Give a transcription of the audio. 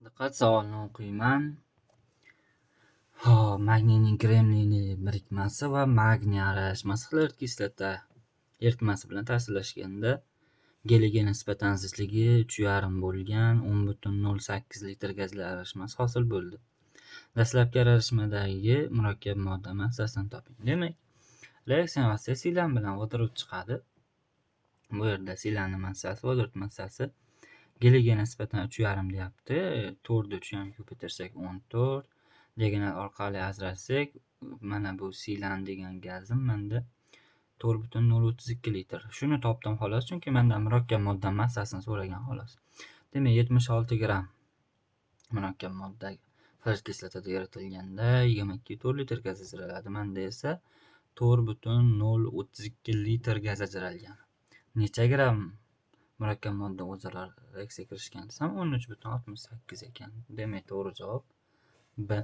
Diqqat, savolni o'qiyman. Hop, magniyning kremniyli birikmasi va magniy aralashmasi xlor kislota eritmasi bilan ta'sirlashganda geliga nisbatan zichligi 3,5 bo'lgan 10,08 litr gazli aralashmasi hosil bo'ldi. Dastlabki aralashmadagi murakkab modda massasini toping. Demak, reaksiya vaqtida silan bilan vodorod chiqadi. Bu yerda silanning massasi, vodorod massasi geliga nisbatan 3,5 deyapti. 4 3 ni ko'paytirsak 14. Diagonal orqali ajratsak, mana bu silan degan gazim menda 4,032 litr. Shuni topdim xolos, chunki mendan murakkab modda massasini so'ragan xolos. Demak, 76 gram murakkab modda xlor kislotada eritilganda 22,4 litr gaz ajraladi. Menda esa 4,032 litr gaz ajralgan. Necha gram murakkab modda o'zaro reaksiyaga kirishgan desam 13,68 ekan. Demak, to'g'ri javob B.